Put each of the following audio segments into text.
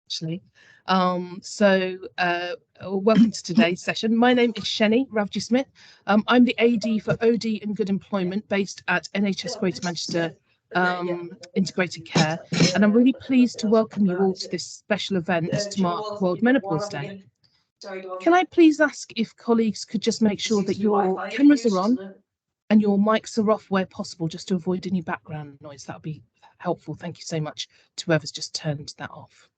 actually. Welcome to today's session. My name is Sheni Ravji-Smith. I'm the AD for OD and Good Employment based at NHS Greater Manchester Integrated Care, and I'm really pleased to welcome you all to this special event to mark World Menopause Day. Can I please ask if colleagues could just make sure that your cameras are on and your mics are off where possible, just to avoid any background noise? That would be helpful. Thank you so much to whoever's just turned that off.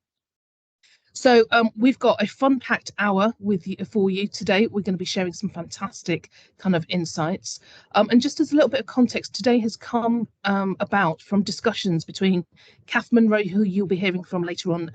So we've got a fun-packed hour for you today. We're going to be sharing some fantastic kind of insights. And just as a little bit of context, today has come about from discussions between Cath Munro, who you'll be hearing from later on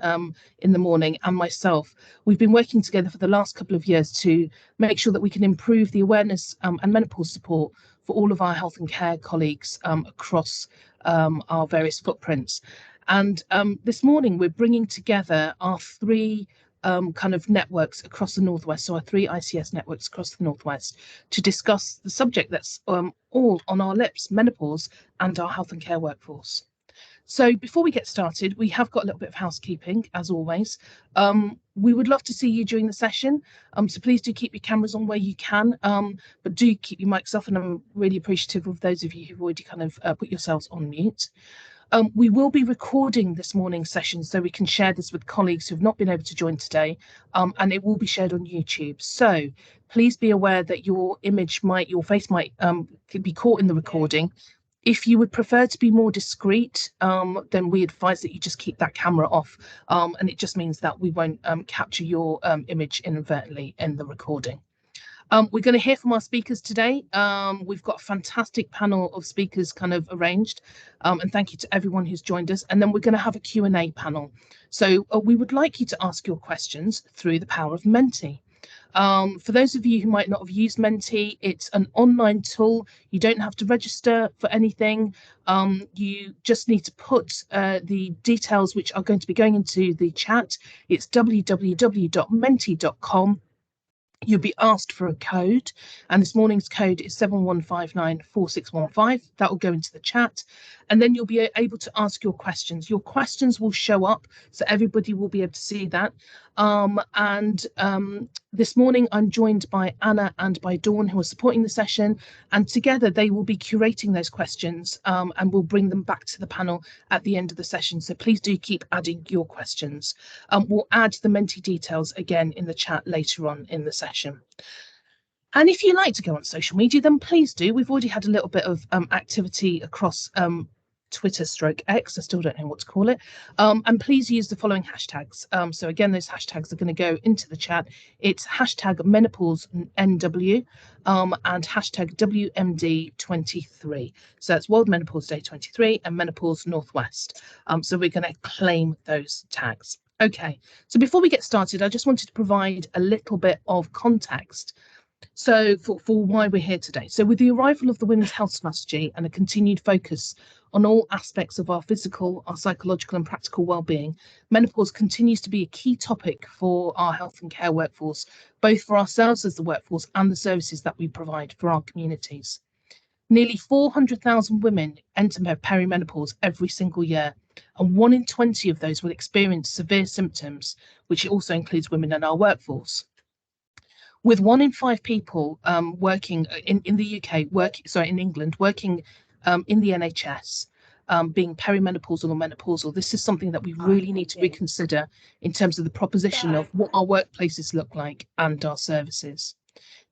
in the morning, and myself. We've been working together for the last couple of years to make sure that we can improve the awareness and menopause support for all of our health and care colleagues across our various footprints. And this morning, we're bringing together our three kind of networks across the Northwest, so our three ICS networks across the Northwest, to discuss the subject that's all on our lips, menopause and our health and care workforce. So before we get started, we have got a little bit of housekeeping, as always. We would love to see you during the session, so please do keep your cameras on where you can, but do keep your mics off, and I'm really appreciative of those of you who've already kind of put yourselves on mute. We will be recording this morning's session so we can share this with colleagues who have not been able to join today, and it will be shared on YouTube. So please be aware that your face might be caught in the recording. If you would prefer to be more discreet, then we advise that you just keep that camera off, and it just means that we won't capture your image inadvertently in the recording. We're going to hear from our speakers today. We've got a fantastic panel of speakers kind of arranged, and thank you to everyone who's joined us. And then we're going to have a Q&A panel. So we would like you to ask your questions through the power of Menti. For those of you who might not have used Menti, it's an online tool. You don't have to register for anything. You just need to put the details which are going to be going into the chat. It's www.menti.com. You'll be asked for a code, and this morning's code is 71594615. That will go into the chat, and then you'll be able to ask your questions. Your questions will show up, so everybody will be able to see that. This morning I'm joined by Anna and by Dawn, who are supporting the session, and together they will be curating those questions, and we'll bring them back to the panel at the end of the session. So please do keep adding your questions. We'll add the Menti details again in the chat later on in the session. And if you like to go on social media, then please do. We've already had a little bit of activity across Twitter/X, I still don't know what to call it, and please use the following hashtags. So again, those hashtags are going to go into the chat. It's hashtag menopausenw and hashtag WMD23. So that's World Menopause Day 23 and Menopause Northwest. So we're going to claim those tags. Okay, so before we get started, I just wanted to provide a little bit of context. So for why we're here today. So with the arrival of the Women's Health Strategy and a continued focus on all aspects of our physical, our psychological and practical well-being, menopause continues to be a key topic for our health and care workforce, both for ourselves as the workforce and the services that we provide for our communities. Nearly 400,000 women enter perimenopause every single year, and 1 in 20 of those will experience severe symptoms, which also includes women in our workforce. With 1 in 5 people working in the UK, in England, working in the NHS, being perimenopausal or menopausal, this is something that we really need to reconsider in terms of the proposition of what our workplaces look like and our services.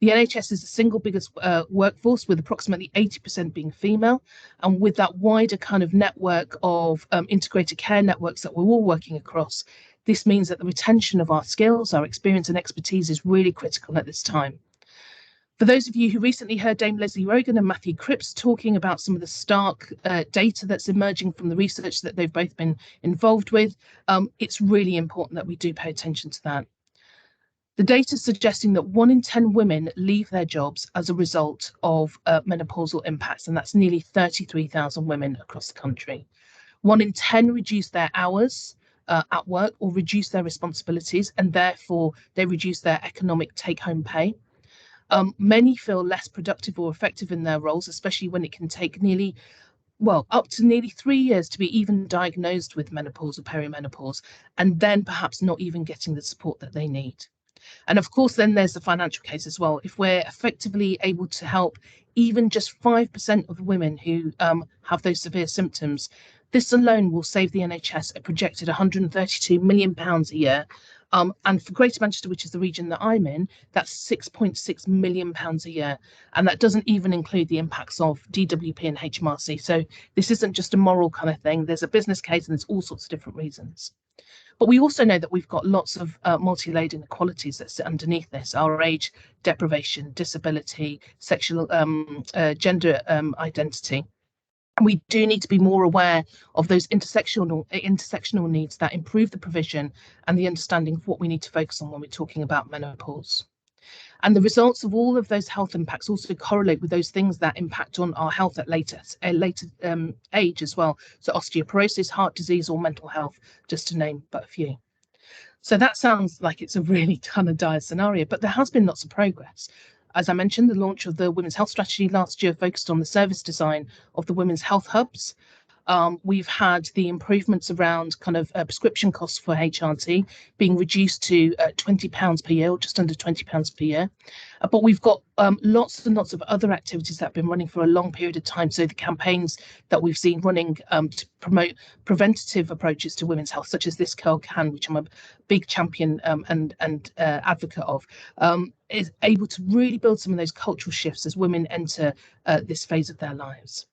The NHS is the single biggest workforce, with approximately 80% being female, and with that wider kind of network of integrated care networks that we're all working across, this means that the retention of our skills, our experience and expertise is really critical at this time. For those of you who recently heard Dame Leslie Rogan and Matthew Cripps talking about some of the stark data that's emerging from the research that they've both been involved with, it's really important that we do pay attention to that. The data suggesting that 1 in 10 women leave their jobs as a result of menopausal impacts, and that's nearly 33,000 women across the country. 1 in 10 reduce their hours at work or reduce their responsibilities, and therefore they reduce their economic take-home pay. Many feel less productive or effective in their roles, especially when it can take nearly up to nearly 3 years to be even diagnosed with menopause or perimenopause, and then perhaps not even getting the support that they need. And of course, then there's the financial case as well. If we're effectively able to help even just 5% of women who have those severe symptoms, this alone will save the NHS a projected £132 million a year. And for Greater Manchester, which is the region that I'm in, that's £6.6 million a year. And that doesn't even include the impacts of DWP and HMRC. So this isn't just a moral kind of thing. There's a business case and there's all sorts of different reasons. But we also know that we've got lots of multi-layered inequalities that sit underneath this: our age, deprivation, disability, sexual gender identity. And we do need to be more aware of those intersectional needs that improve the provision and the understanding of what we need to focus on when we're talking about menopause. And the results of all of those health impacts also correlate with those things that impact on our health at later age as well. So osteoporosis, heart disease, or mental health, just to name but a few. So that sounds like it's a really kind of dire scenario, but there has been lots of progress. As I mentioned, the launch of the Women's Health Strategy last year focused on the service design of the Women's Health Hubs. We've had the improvements around kind of prescription costs for HRT being reduced to £20 per year, or just under £20 per year. But we've got lots and lots of other activities that have been running for a long period of time. So the campaigns that we've seen running to promote preventative approaches to women's health, such as This Girl Can, which I'm a big champion and advocate of, is able to really build some of those cultural shifts as women enter this phase of their lives.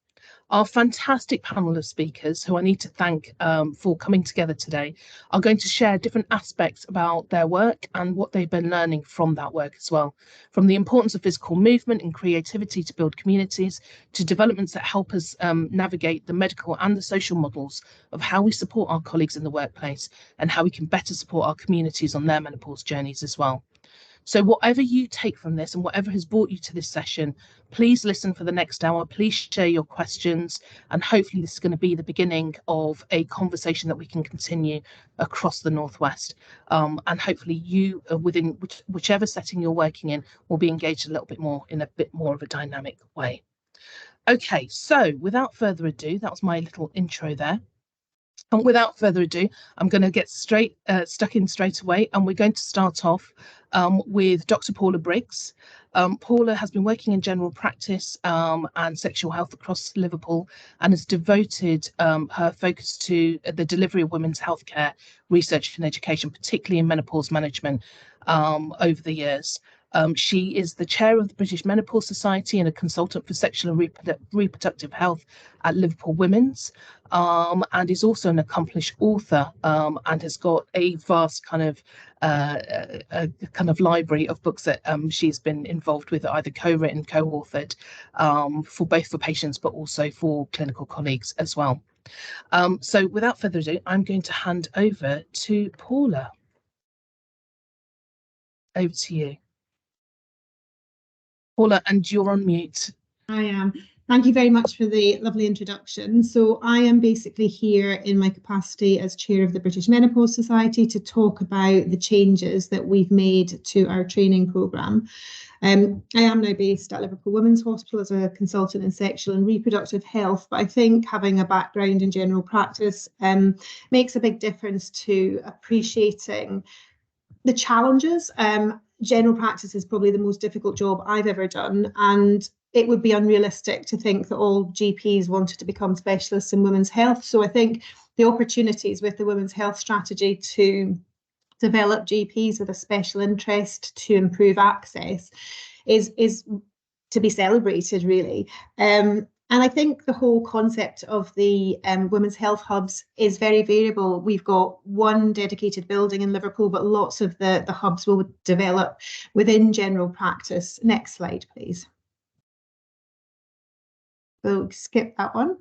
Our fantastic panel of speakers, who I need to thank for coming together today, are going to share different aspects about their work and what they've been learning from that work as well. From the importance of physical movement and creativity to build communities, to developments that help us navigate the medical and the social models of how we support our colleagues in the workplace and how we can better support our communities on their menopause journeys as well. So whatever you take from this and whatever has brought you to this session, please listen for the next hour. Please share your questions, and hopefully this is going to be the beginning of a conversation that we can continue across the Northwest. And hopefully you, within whichever setting you're working in, will be engaged a little bit more in a bit more of a dynamic way. Okay, so without further ado, that was my little intro there. And without further ado, I'm going to get stuck in straight away, and we're going to start off with Dr. Paula Briggs. Paula has been working in general practice and sexual health across Liverpool, and has devoted her focus to the delivery of women's healthcare research and education, particularly in menopause management, over the years. She is the chair of the British Menopause Society and a consultant for sexual and reproductive health at Liverpool Women's, and is also an accomplished author, and has got a vast kind of library of books that she's been involved with, either co-written, co-authored, for both for patients but also for clinical colleagues as well. So without further ado, I'm going to hand over to Paula. Over to you, Paula, and you're on mute. I am. Thank you very much for the lovely introduction. So I am basically here in my capacity as chair of the British Menopause Society to talk about the changes that we've made to our training programme. I am now based at Liverpool Women's Hospital as a consultant in sexual and reproductive health, but I think having a background in general practice makes a big difference to appreciating the challenges. General practice is probably the most difficult job I've ever done, and it would be unrealistic to think that all GPs wanted to become specialists in women's health. So I think the opportunities with the Women's Health Strategy to develop GPs with a special interest to improve access is to be celebrated, really. And I think the whole concept of the women's health hubs is very variable. We've got one dedicated building in Liverpool, but lots of the hubs will develop within general practice. Next slide, please. We'll skip that one.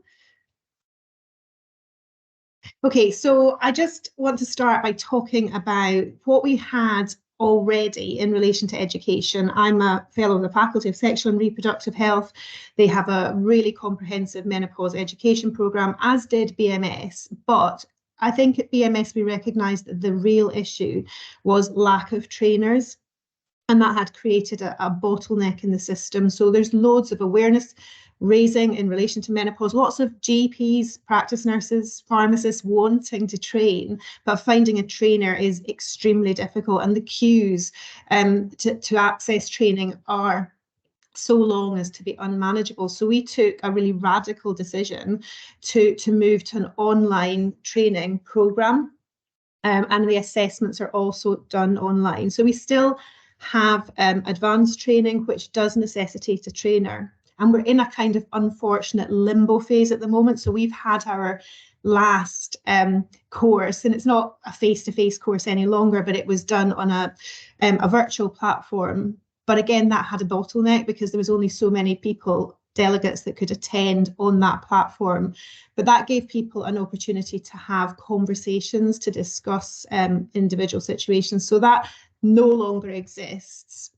Okay, so I just want to start by talking about what we had already in relation to education. I'm a fellow of the Faculty of Sexual and Reproductive Health. They have a really comprehensive menopause education programme, as did BMS. But I think at BMS we recognised that the real issue was lack of trainers, and that had created a bottleneck in the system. So there's loads of awareness raising in relation to menopause. Lots of GPs, practice nurses, pharmacists wanting to train, but finding a trainer is extremely difficult, and the queues to access training are so long as to be unmanageable. So we took a really radical decision to move to an online training program, and the assessments are also done online. So we still have advanced training, which does necessitate a trainer. And we're in a kind of unfortunate limbo phase at the moment. So we've had our last course, and it's not a face-to-face course any longer, but it was done on a virtual platform. But again, that had a bottleneck because there was only so many delegates that could attend on that platform. But that gave people an opportunity to have conversations, to discuss individual situations. So that no longer exists.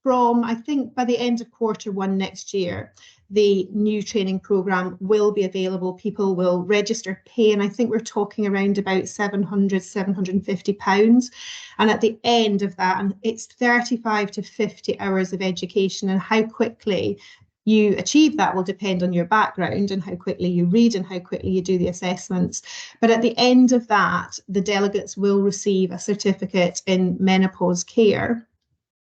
From, I think, by the end of Q1 next year, the new training programme will be available. People will register, pay, and I think we're talking around about £700, £750. And at the end of that, and it's 35 to 50 hours of education, and how quickly you achieve that will depend on your background and how quickly you read and how quickly you do the assessments. But at the end of that, the delegates will receive a certificate in menopause care.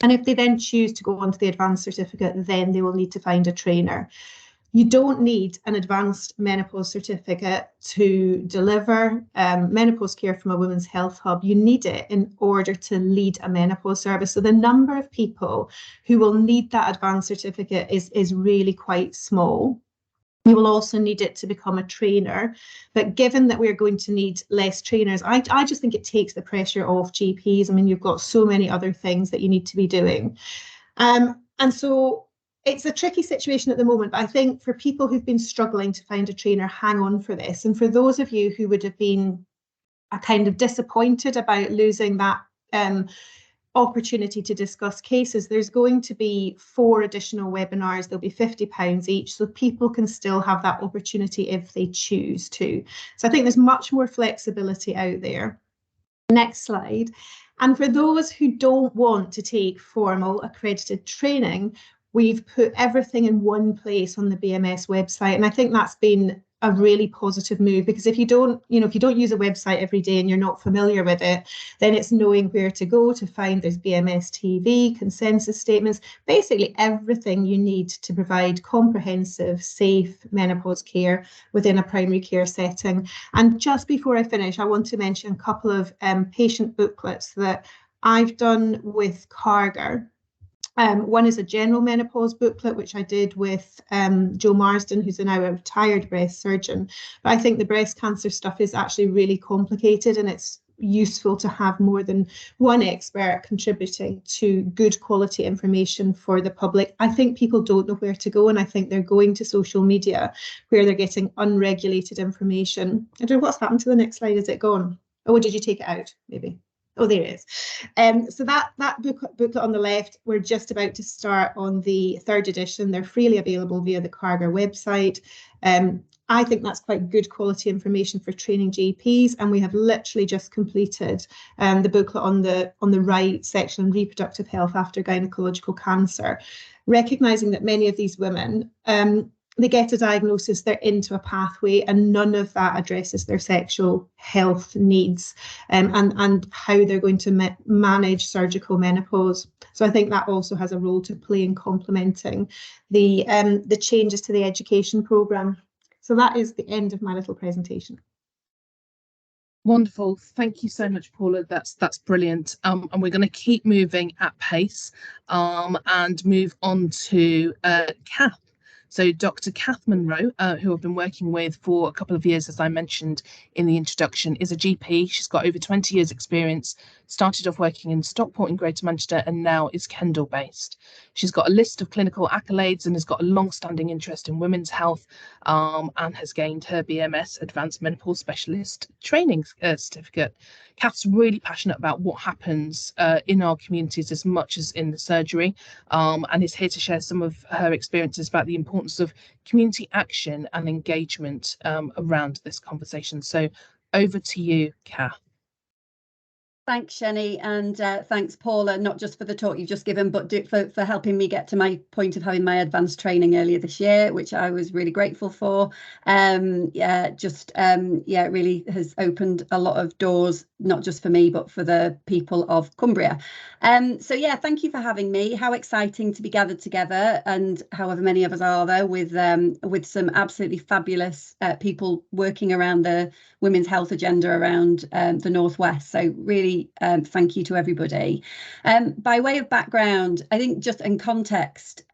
And if they then choose to go on to the advanced certificate, then they will need to find a trainer. You don't need an advanced menopause certificate to deliver menopause care from a women's health hub. You need it in order to lead a menopause service. So the number of people who will need that advanced certificate is really quite small. You will also need it to become a trainer. But given that we're going to need less trainers, I just think it takes the pressure off GPs. I mean, you've got so many other things that you need to be doing. And so it's a tricky situation at the moment. But I think for people who've been struggling to find a trainer, hang on for this. And for those of you who would have been kind of disappointed about losing that opportunity to discuss cases, there's going to be 4 additional webinars. There'll be £50 each, so people can still have that opportunity if they choose to. So I think there's much more flexibility out there. Next slide. And for those who don't want to take formal accredited training, we've put everything in one place on the BMS website, and I think that's been a really positive move, because if you don't use a website every day and you're not familiar with it, then it's knowing where to go to find. There's BMS TV, consensus statements, basically everything you need to provide comprehensive, safe menopause care within a primary care setting. And just before I finish, I want to mention a couple of patient booklets that I've done with Carger. One is a general menopause booklet, which I did with Jo Marsden, who's now a retired breast surgeon. But I think the breast cancer stuff is actually really complicated, and it's useful to have more than one expert contributing to good quality information for the public. I think people don't know where to go, and I think they're going to social media where they're getting unregulated information. I don't know what's happened to the next slide. Is it gone? Oh, did you take it out? Maybe. Oh, there it is. So that booklet on the left, we're just about to start on the 3rd edition. They're freely available via the Carger website. I think that's quite good quality information for training GPs, and we have literally just completed the booklet on the right section on reproductive health after gynecological cancer, recognising that many of these women, they get a diagnosis, they're into a pathway, and none of that addresses their sexual health needs and how they're going to manage surgical menopause. So I think that also has a role to play in complementing the changes to the education programme. So that is the end of my little presentation. Wonderful. Thank you so much, Paula. That's brilliant. And we're going to keep moving at pace and move on to Cath. So Dr. Cath Munro, who I've been working with for a couple of years, as I mentioned in the introduction, is a GP. She's got over 20 years experience, started off working in Stockport in Greater Manchester, and now is Kendal based. She's got a list of clinical accolades and has got a long-standing interest in women's health, and has gained her BMS Advanced Menopause Specialist Training certificate. Cath's really passionate about what happens in our communities as much as in the surgery, and is here to share some of her experiences about the importance of community action and engagement around this conversation. So over to you, Cath. Thanks, Sheni, and thanks, Paula, not just for the talk you've just given, but for helping me get to my point of having my advanced training earlier this year, which I was really grateful for. Yeah, it really has opened a lot of doors, not just for me, but for the people of Cumbria. So yeah, thank you for having me. How exciting to be gathered together, and however many of us are there, with some absolutely fabulous people working around the women's health agenda around the Northwest. So really, thank you to everybody. By way of background, I think just in context,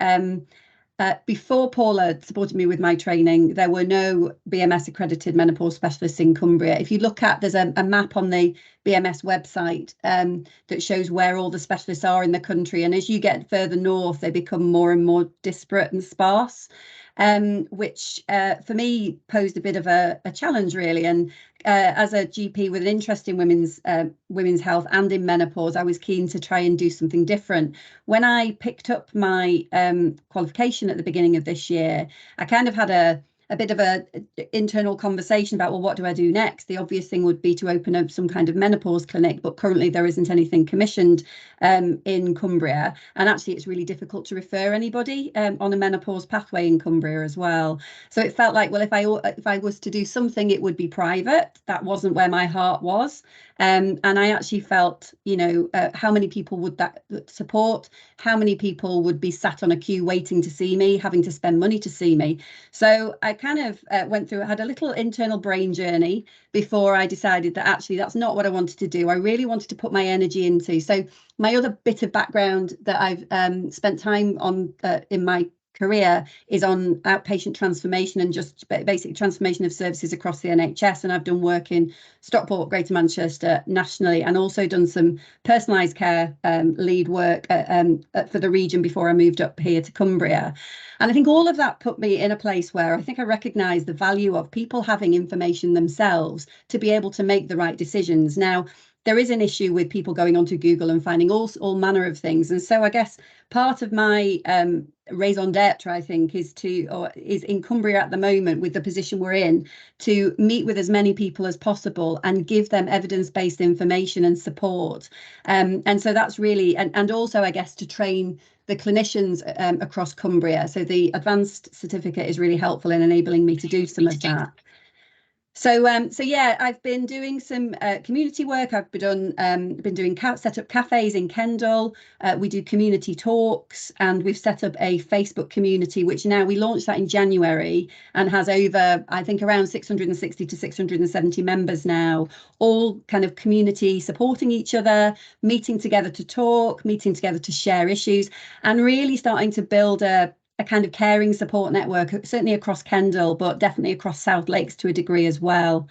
before Paula supported me with my training, there were no BMS accredited menopause specialists in Cumbria. If you look at, there's a map on the BMS website that shows where all the specialists are in the country. And as you get further north, they become more and more disparate and sparse, which for me posed a bit of a challenge, really. And as a GP with an interest in women's health and in menopause, I was keen to try and do something different. When I picked up my qualification at the beginning of this year, I kind of had a bit of a internal conversation about, well, what do I do next? The obvious thing would be to open up some kind of menopause clinic, but currently there isn't anything commissioned in Cumbria, and actually it's really difficult to refer anybody on a menopause pathway in Cumbria as well. So it felt like, well, if I was to do something, it would be private. That wasn't where my heart was. And I actually felt, how many people would that support? How many people would be sat on a queue waiting to see me, having to spend money to see me? So I kind of had a little internal brain journey before I decided that actually that's not what I wanted to do. I really wanted to put my energy into. So my other bit of background that I've spent time on in my career is on outpatient transformation and just basic transformation of services across the NHS. And I've done work in Stockport, Greater Manchester nationally, and also done some personalised care lead work for the region before I moved up here to Cumbria. And I think all of that put me in a place where I think I recognise the value of people having information themselves to be able to make the right decisions. Now, there is an issue with people going onto Google and finding all manner of things. And so I guess part of my raison d'etre, I think, is in Cumbria at the moment, with the position we're in, to meet with as many people as possible and give them evidence-based information and support. And so that's really, and also, I guess, to train the clinicians across Cumbria. So the advanced certificate is really helpful in enabling me to do some of that. So yeah, I've been doing some community work. I've been doing set up cafes in Kendal. We do community talks, and we've set up a Facebook community, which now we launched that in January and has over, I think, around 660 to 670 members now, all kind of community supporting each other, meeting together to talk, meeting together to share issues, and really starting to build a kind of caring support network, certainly across Kendal, but definitely across South Lakes to a degree as well.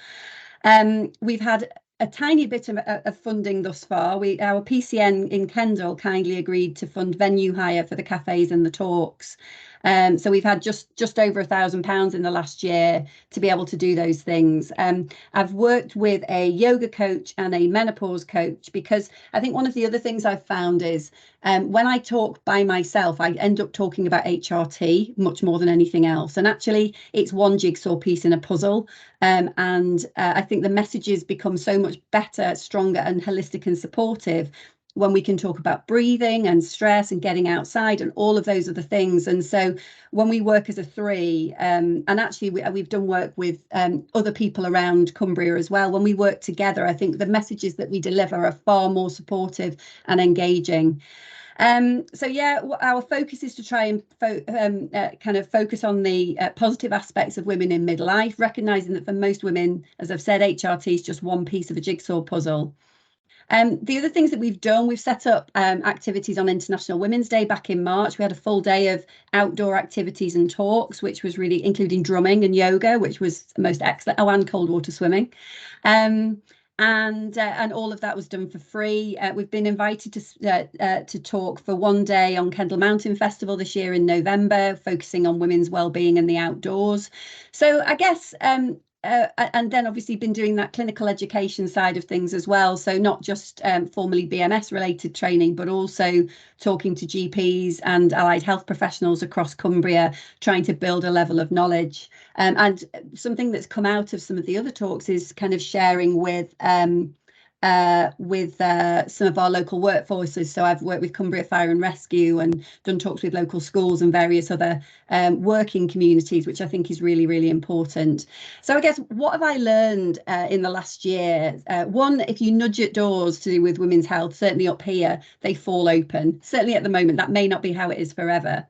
We've had a tiny bit of funding thus far. Our PCN in Kendal kindly agreed to fund venue hire for the cafes and the talks. So we've had just over £1,000 in the last year to be able to do those things. I've worked with a yoga coach and a menopause coach, because I think one of the other things I've found is when I talk by myself, I end up talking about HRT much more than anything else. And actually, it's one jigsaw piece in a puzzle. And I think the messages become so much better, stronger and holistic and supportive when we can talk about breathing and stress and getting outside and all of those other things. And so when we work as a three, and actually we've done work with other people around Cumbria as well, when we work together, I think the messages that we deliver are far more supportive and engaging. So yeah, our focus is to try and kind of focus on the positive aspects of women in midlife, recognising that for most women, as I've said, HRT is just one piece of a jigsaw puzzle. The other things that we've done, we've set up activities on International Women's Day back in March. We had a full day of outdoor activities and talks, which was really including drumming and yoga, which was most excellent. Oh, and cold water swimming. And all of that was done for free. We've been invited to talk for one day on Kendal Mountain Festival this year in November, focusing on women's wellbeing and the outdoors. So I guess and then obviously been doing that clinical education side of things as well. So not just formally BMS related training, but also talking to GPs and allied health professionals across Cumbria, trying to build a level of knowledge. And something that's come out of some of the other talks is kind of sharing with with some of our local workforces. So I've worked with Cumbria Fire and Rescue and done talks with local schools and various other working communities, which I think is really, really important. So I guess, what have I learned in the last year? One, if you nudge at doors to do with women's health, certainly up here, they fall open. Certainly at the moment, that may not be how it is forever.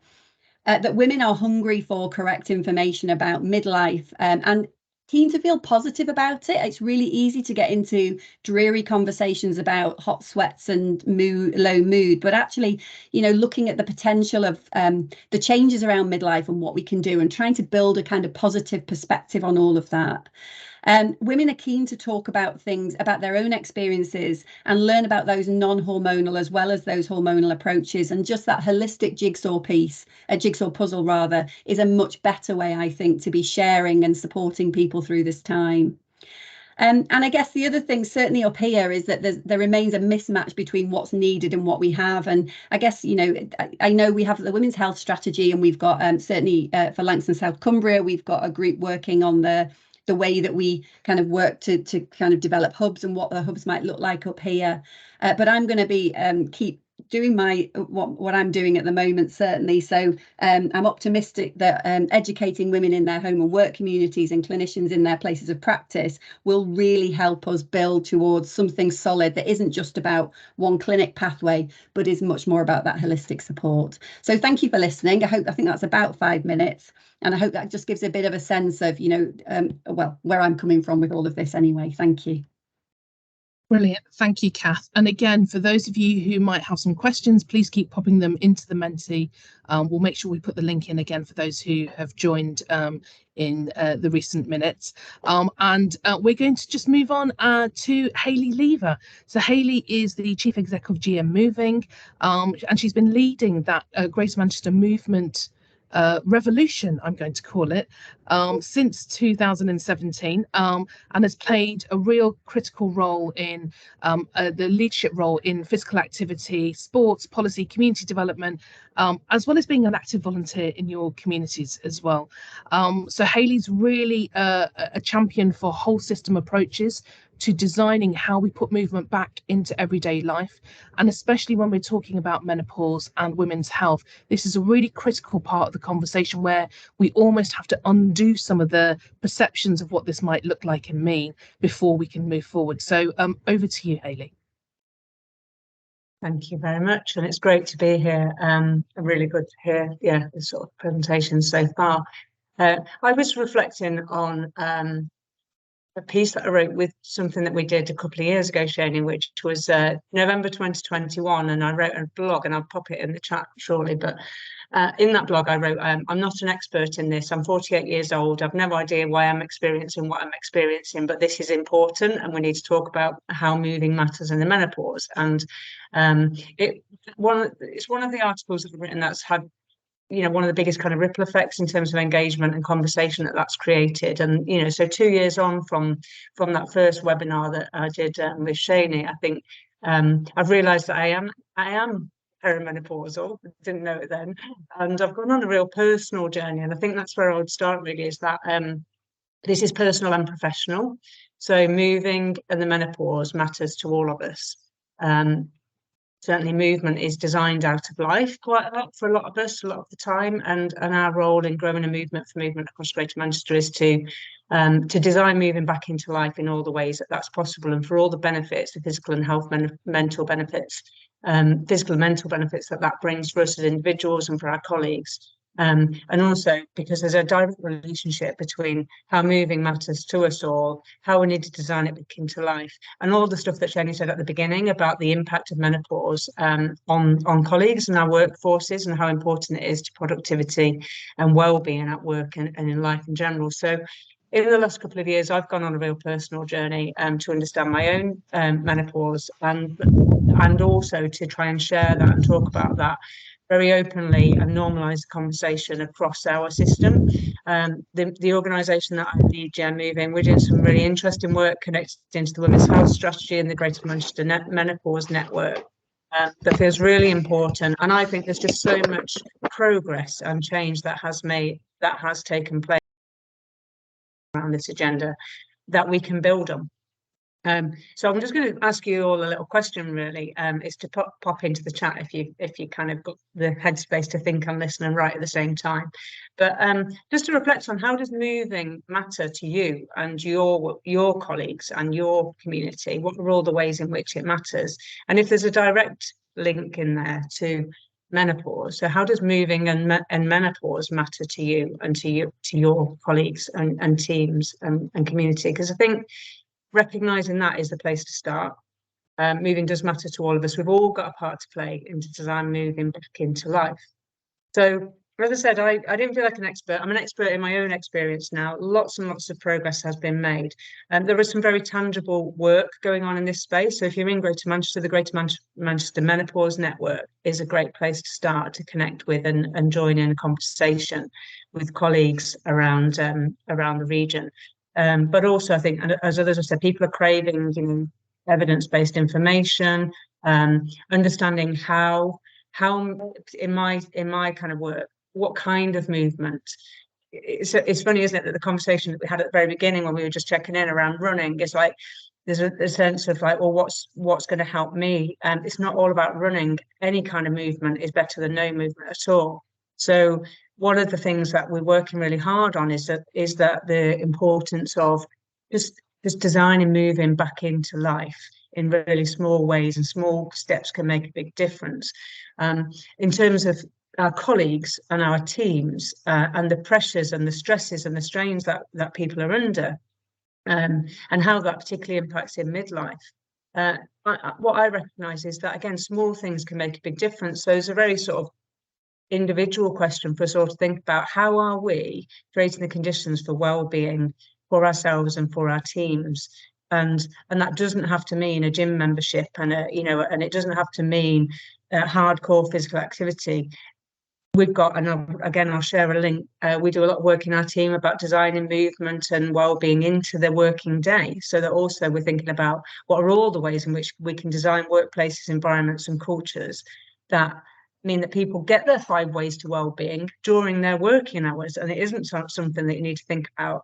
That women are hungry for correct information about midlife and keen to feel positive about it. It's really easy to get into dreary conversations about hot sweats and low mood, but actually, you know, looking at the potential of the changes around midlife and what we can do, and trying to build a kind of positive perspective on all of that. Women are keen to talk about things, about their own experiences, and learn about those non-hormonal as well as those hormonal approaches. And just that holistic jigsaw puzzle rather, is a much better way, I think, to be sharing and supporting people through this time. And I guess the other thing, certainly up here, is that there remains a mismatch between what's needed and what we have. And I guess, you know, I know we have the women's health strategy, and we've got certainly for Langston South Cumbria, we've got a group working on the way that we kind of work to kind of develop hubs and what the hubs might look like up here. But I'm going to be keep doing what I'm doing at the moment, certainly. So I'm optimistic that educating women in their home and work communities and clinicians in their places of practice will really help us build towards something solid that isn't just about one clinic pathway, but is much more about that holistic support. So thank you for listening. I think that's about 5 minutes. And I hope that just gives a bit of a sense of, you know, well, where I'm coming from with all of this anyway. Thank you. Brilliant. Thank you, Cath. And again, for those of you who might have some questions, please keep popping them into the Menti. We'll make sure we put the link in again for those who have joined in the recent minutes. And we're going to just move on to Hayley Lever. So Hayley is the Chief Exec of GM Moving, and she's been leading that Greater Manchester movement revolution, I'm going to call it, since 2017, and has played a real critical role in the leadership role in physical activity, sports, policy, community development, as well as being an active volunteer in your communities as well. So Hayley's really a champion for whole system approaches to designing how we put movement back into everyday life, and especially when we're talking about menopause and women's health. This is a really critical part of the conversation where we almost have to undo some of the perceptions of what this might look like and mean before we can move forward. So over to you, Hayley. Thank you very much, and it's great to be here. Really good to hear, the sort of presentation so far. I was reflecting on a piece that I wrote with something that we did a couple of years ago, Sheni, which was November 2021, and I wrote a blog, and I'll pop it in the chat shortly, but in that blog I wrote, I'm not an expert in this, I'm 48 years old, I've no idea why I'm experiencing what I'm experiencing, but this is important, and we need to talk about how moving matters in the menopause. And it's one of the articles that I've written that's had, you know, one of the biggest kind of ripple effects in terms of engagement and conversation that's created. And, you know, so 2 years on from that first webinar that I did with Sheni, I think I've realised that I am perimenopausal. I didn't know it then, and I've gone on a real personal journey. And I think that's where I would start, really, is that this is personal and professional. So moving and the menopause matters to all of us. Certainly movement is designed out of life quite a lot for a lot of us, a lot of the time, and our role in growing a movement for movement across Greater Manchester is to design moving back into life in all the ways that that's possible, and for all the benefits, the physical and health mental benefits, physical and mental benefits that brings for us as individuals and for our colleagues. And also because there's a direct relationship between how moving matters to us all, how we need to design it back into life, and all the stuff that Sheni said at the beginning about the impact of menopause on colleagues and our workforces, and how important it is to productivity and well-being at work and in life in general. So in the last couple of years, I've gone on a real personal journey to understand my own menopause, and also to try and share that and talk about that very openly and normalise the conversation across our system. The organisation that I lead, GM Moving, we're doing some really interesting work connected into the Women's Health Strategy and the Greater Manchester Menopause Network. That feels really important, and I think there's just so much progress and change that has taken place around this agenda that we can build on. So I'm just going to ask you all a little question, really. Is to pop into the chat if you kind of got the headspace to think and listen and write at the same time. But just to reflect on, how does moving matter to you and your colleagues and your community? What are all the ways in which it matters? And if there's a direct link in there to menopause, so how does moving and menopause matter to you and to your colleagues and teams and community? Because I think recognising that is the place to start. Moving does matter to all of us. We've all got a part to play in design moving back into life. So, as I said, I didn't feel like an expert. I'm an expert in my own experience now. Lots and lots of progress has been made. There is some very tangible work going on in this space. So if you're in Greater Manchester, the Greater Manchester Menopause Network is a great place to start to connect with and join in a conversation with colleagues around the region. But also, I think, as others have said, people are craving, evidence-based information, understanding how in my kind of work, what kind of movement. It's funny, isn't it, that the conversation that we had at the very beginning when we were just checking in around running is like, there's a sense of like, well, what's going to help me? And it's not all about running. Any kind of movement is better than no movement at all. So one of the things that we're working really hard on is that the importance of just designing moving back into life in really small ways, and small steps can make a big difference. In terms of our colleagues and our teams and the pressures and the stresses and the strains that people are under, and how that particularly impacts in midlife. What I recognise is that, again, small things can make a big difference. So it's a very sort of individual question for us all to think about: how are we creating the conditions for well-being for ourselves and for our teams? And that doesn't have to mean a gym membership, and it doesn't have to mean hardcore physical activity. We've got, and again, I'll share a link. We do a lot of work in our team about designing movement and well-being into the working day, so that also we're thinking about what are all the ways in which we can design workplaces, environments, and cultures that mean that people get their 5 ways to well-being during their working hours, and it isn't something that you need to think about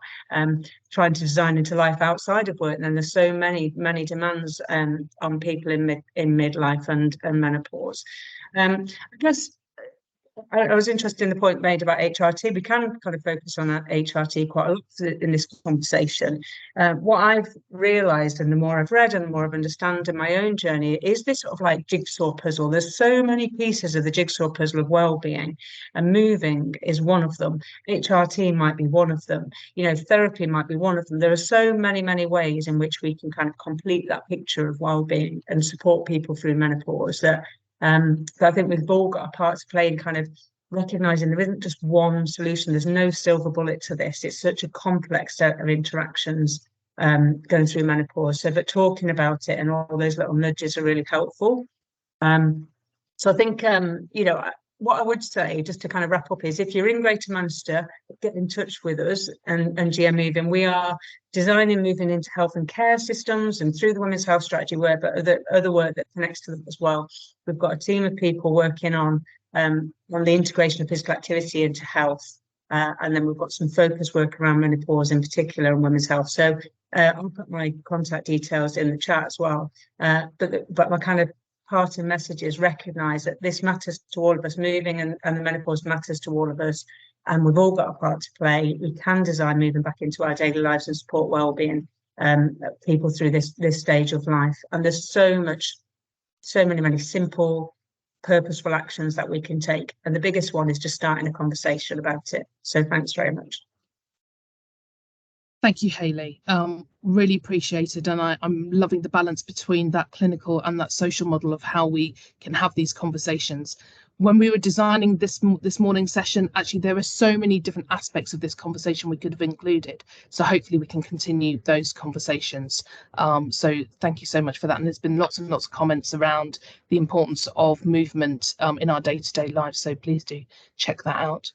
trying to design into life outside of work. And then there's so many demands on people in midlife and menopause. I guess I was interested in the point made about HRT. We can kind of focus on HRT quite a lot in this conversation. What I've realised, and the more I've read and the more I've understood in my own journey, is this sort of like jigsaw puzzle. There's so many pieces of the jigsaw puzzle of well-being, and moving is one of them. HRT might be one of them. Therapy might be one of them. There are so many ways in which we can kind of complete that picture of well-being and support people through menopause that I think we've all got a part to play in kind of recognising there isn't just one solution. There's no silver bullet to this. It's such a complex set of interactions going through menopause. So, but talking about it and all those little nudges are really helpful. So I think, what I would say, just to kind of wrap up, is if you're in Greater Manchester, get in touch with us and GM Moving. We are designing moving into health and care systems and through the Women's Health Strategy work, but other work that connects to them as well. We've got a team of people working on the integration of physical activity into health. And then we've got some focus work around menopause in particular and women's health. So I'll put my contact details in the chat as well. But my kind of parting message is recognise that this matters to all of us. Moving and the menopause matters to all of us, and we've all got a part to play. We can design moving back into our daily lives and support well-being people through this stage of life. And there's so many simple, purposeful actions that we can take, and the biggest one is just starting a conversation about it. So thanks very much. Thank you, Hayley. Really appreciated, and I'm loving the balance between that clinical and that social model of how we can have these conversations. When we were designing this morning's session, actually there are so many different aspects of this conversation we could have included. So hopefully we can continue those conversations. So thank you so much for that. And there's been lots and lots of comments around the importance of movement in our day-to-day lives. So please do check that out.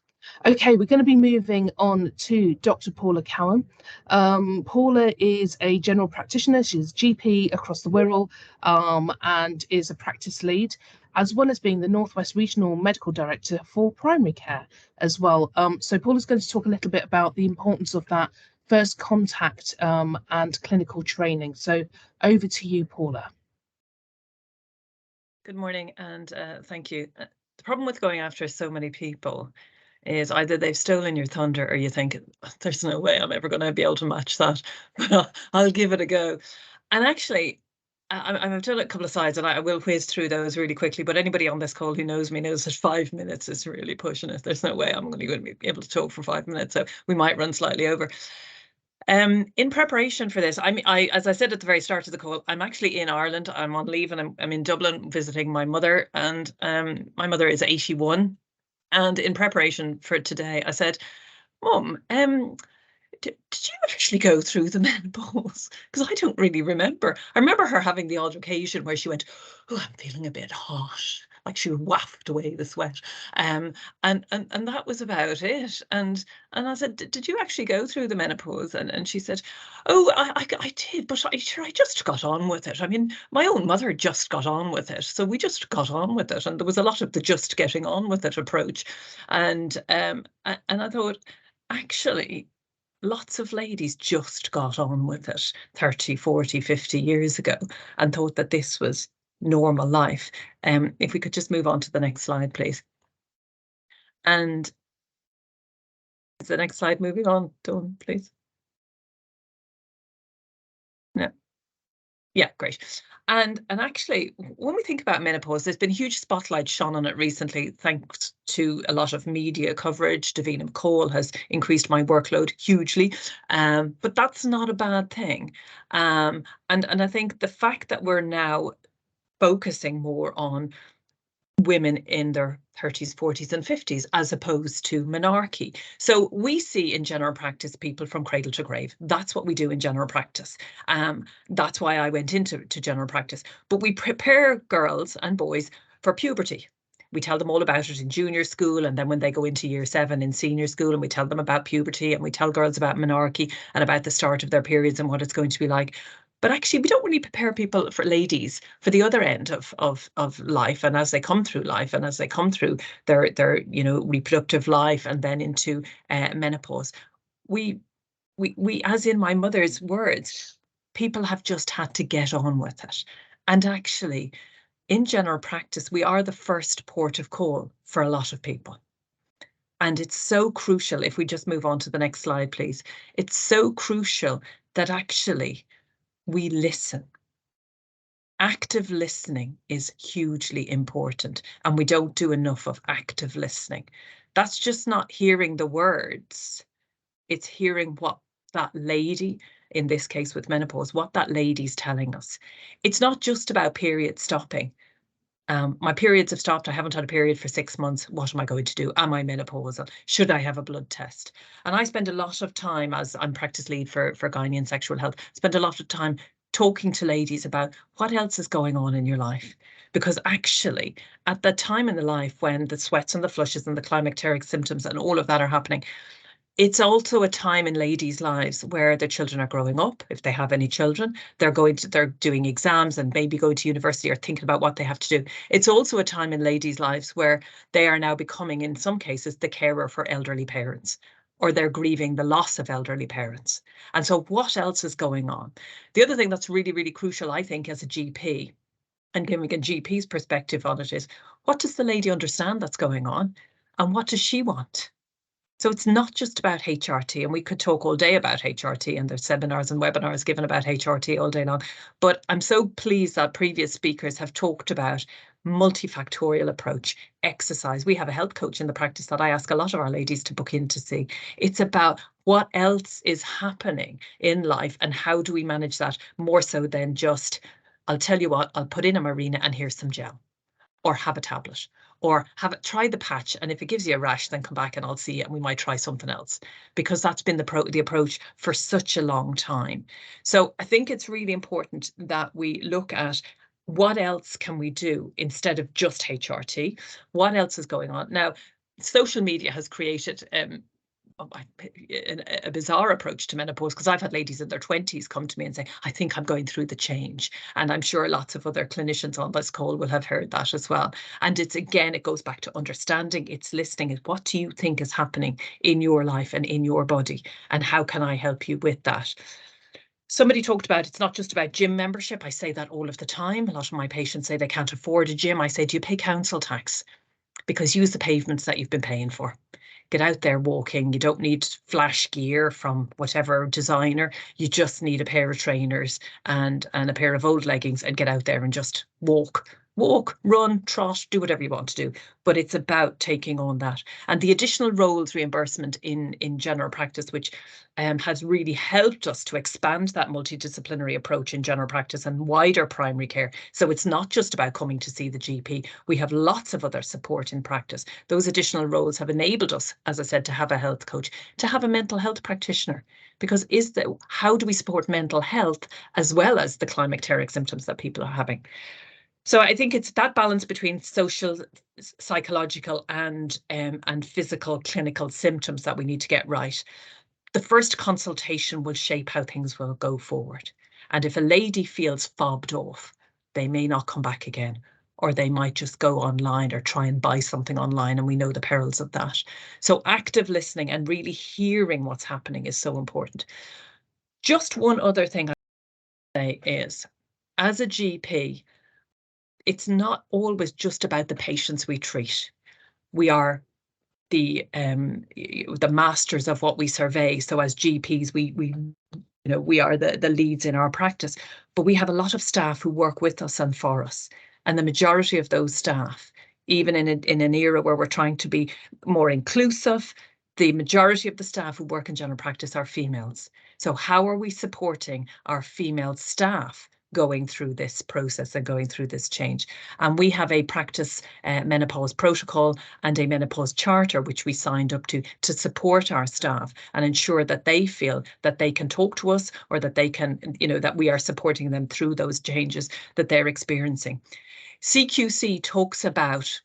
Okay, we're going to be moving on to Dr. Paula Cowan. Paula is a general practitioner. She's a GP across the Wirral and is a practice lead, as well as being the Northwest Regional Medical Director for primary care as well. So Paula's going to talk a little bit about the importance of that first contact and clinical training. So over to you, Paula. Good morning, and thank you. The problem with going after so many people is either they've stolen your thunder or you think, there's no way I'm ever going to be able to match that, but I'll give it a go. And actually, I've done a couple of slides and I will whiz through those really quickly, but anybody on this call who knows me knows that 5 minutes is really pushing it. There's no way I'm going to be able to talk for 5 minutes, so we might run slightly over. In preparation for this, as I said at the very start of the call, I'm actually in Ireland. I'm on leave and I'm in Dublin visiting my mother, and my mother is 81. And in preparation for today, I said, Mum, did you actually go through the menopause? Because I don't really remember. I remember her having the odd occasion where she went, oh, I'm feeling a bit hot. Like she would waft away the sweat. And that was about it. And I said, did you actually go through the menopause? And she said, oh, I did, but I just got on with it. I mean, my own mother just got on with it. So we just got on with it. And there was a lot of the just getting on with it approach. And I thought, actually, lots of ladies just got on with it 30, 40, 50 years ago and thought that this was normal life. If we could just move on to the next slide, please. And is the next slide moving on, Dawn, please? No. Yeah, great. And actually, when we think about menopause, there's been a huge spotlight shone on it recently, thanks to a lot of media coverage. Davina McCall has increased my workload hugely, but that's not a bad thing. And I think the fact that we're now focusing more on women in their 30s, 40s and 50s, as opposed to menarche. So we see in general practice people from cradle to grave. That's what we do in general practice. That's why I went into general practice. But we prepare girls and boys for puberty. We tell them all about it in junior school, and then when they go into year 7 in senior school, and we tell them about puberty, and we tell girls about menarche and about the start of their periods and what it's going to be like. But actually, we don't really prepare people for ladies for the other end of life, and as they come through life, and as they come through their reproductive life, and then into menopause, we as in my mother's words, people have just had to get on with it. And actually, in general practice, we are the first port of call for a lot of people. And it's so crucial. If we just move on to the next slide, please. It's so crucial that actually we listen. Active listening is hugely important, and we don't do enough of active listening. That's just not hearing the words. It's hearing what that lady, in this case with menopause, what that lady's telling us. It's not just about period stopping. My periods have stopped. I haven't had a period for 6 months. What am I going to do? Am I menopausal? Should I have a blood test? And I spend a lot of time, as I'm practice lead for gynae and sexual health, spend a lot of time talking to ladies about what else is going on in your life. Because actually, at the time in the life when the sweats and the flushes and the climacteric symptoms and all of that are happening, it's also a time in ladies' lives where their children are growing up, if they have any children. They're doing exams and maybe going to university or thinking about what they have to do. It's also a time in ladies' lives where they are now becoming, in some cases, the carer for elderly parents, or they're grieving the loss of elderly parents. And so what else is going on? The other thing that's really, really crucial, I think, as a GP, and giving a GP's perspective on it, is what does the lady understand that's going on, and what does she want? So it's not just about HRT, and we could talk all day about HRT, and there's seminars and webinars given about HRT all day long. But I'm so pleased that previous speakers have talked about multifactorial approach, exercise. We have a health coach in the practice that I ask a lot of our ladies to book in to see. It's about what else is happening in life and how do we manage that more so than just, I'll tell you what, I'll put in a Mirena and here's some gel, or have a tablet, or try the patch, and if it gives you a rash, then come back and I'll see it and we might try something else, because that's been the approach for such a long time. So I think it's really important that we look at what else can we do instead of just HRT. What else is going on? Now, social media has created a bizarre approach to menopause, because I've had ladies in their 20s come to me and say, I think I'm going through the change. And I'm sure lots of other clinicians on this call will have heard that as well. And it's, again, it goes back to understanding, it's listening. What do you think is happening in your life and in your body? And how can I help you with that? Somebody talked about it's not just about gym membership. I say that all of the time. A lot of my patients say they can't afford a gym. I say, do you pay council tax? Because use the pavements that you've been paying for. Get out there walking. You don't need flash gear from whatever designer. You just need a pair of trainers and a pair of old leggings, and get out there and just walk, run, trot, do whatever you want to do. But it's about taking on that. And the additional roles reimbursement in general practice, which has really helped us to expand that multidisciplinary approach in general practice and wider primary care. So it's not just about coming to see the GP. We have lots of other support in practice. Those additional roles have enabled us, as I said, to have a health coach, to have a mental health practitioner, because how do we support mental health as well as the climacteric symptoms that people are having? So I think it's that balance between social, psychological and physical clinical symptoms that we need to get right. The first consultation will shape how things will go forward. And if a lady feels fobbed off, they may not come back again, or they might just go online or try and buy something online, and we know the perils of that. So active listening and really hearing what's happening is so important. Just one other thing I say is, as a GP, it's not always just about the patients we treat. We are the masters of what we survey. So as GPs, we are the leads in our practice, but we have a lot of staff who work with us and for us. And the majority of those staff, even in an era where we're trying to be more inclusive, the majority of the staff who work in general practice are females. So how are we supporting our female staff going through this process and going through this change? And we have a practice menopause protocol and a menopause charter, which we signed up to support our staff and ensure that they feel that they can talk to us, or that they can, that we are supporting them through those changes that they're experiencing. CQC talks about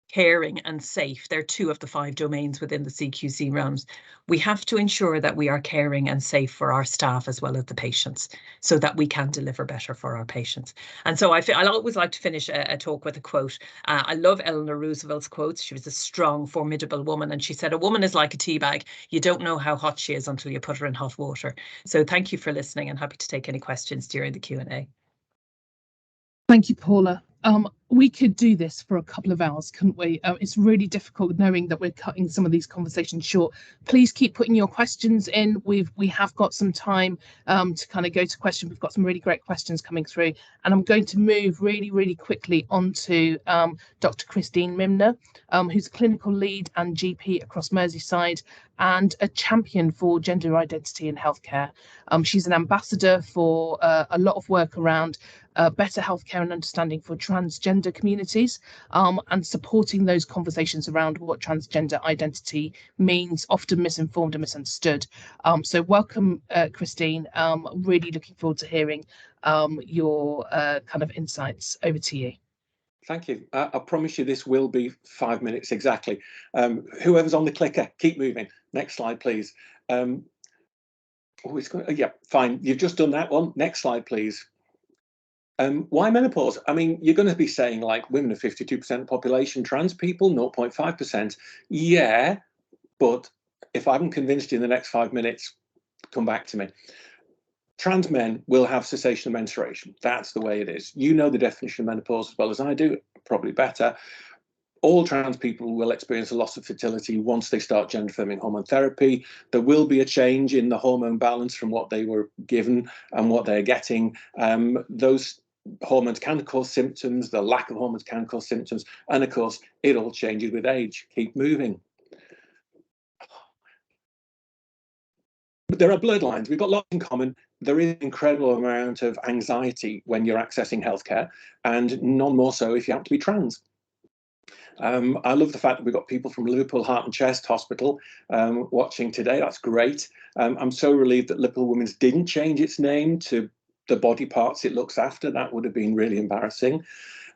caring and safe. They're 2 of the 5 domains within the CQC realms. We have to ensure that we are caring and safe for our staff as well as the patients, so that we can deliver better for our patients. And so I'll always like to finish a talk with a quote. I love Eleanor Roosevelt's quotes. She was a strong, formidable woman, and she said, "A woman is like a tea bag. You don't know how hot she is until you put her in hot water." So thank you for listening, and happy to take any questions during the Q&A. Thank you, Paula. We could do this for a couple of hours, couldn't we? It's really difficult knowing that we're cutting some of these conversations short. Please keep putting your questions in. We have got some time to kind of go to questions. We've got some really great questions coming through, and I'm going to move really quickly on to Dr. Christine Mimner, who's a clinical lead and GP across Merseyside and a champion for gender identity in healthcare. She's an ambassador for a lot of work around better healthcare and understanding for transgender communities, and supporting those conversations around what transgender identity means, often misinformed and misunderstood. So welcome, Christine. Really looking forward to hearing your kind of insights. Over to you. Thank you. I promise you this will be 5 minutes exactly. Whoever's on the clicker, keep moving. Next slide, please. Yeah, fine. You've just done that one. Next slide, please. Why menopause? I mean, you're going to be saying, like, women are 52% of the population, trans people 0.5%. Yeah, but if I haven't convinced you in the next 5 minutes, come back to me. Trans men will have cessation of menstruation. That's the way it is. You know the definition of menopause as well as I do, probably better. All trans people will experience a loss of fertility once they start gender-affirming hormone therapy. There will be a change in the hormone balance from what they were given and what they're getting. Those hormones can cause symptoms. The lack of hormones can cause symptoms. And of course, it all changes with age. Keep moving. But there are blurred lines. We've got lots in common. There is an incredible amount of anxiety when you're accessing healthcare, and none more so if you happen to be trans. I love the fact that we've got people from Liverpool Heart and Chest Hospital watching today. That's great. I'm so relieved that Liverpool Women's didn't change its name to the body parts it looks after. That would have been really embarrassing.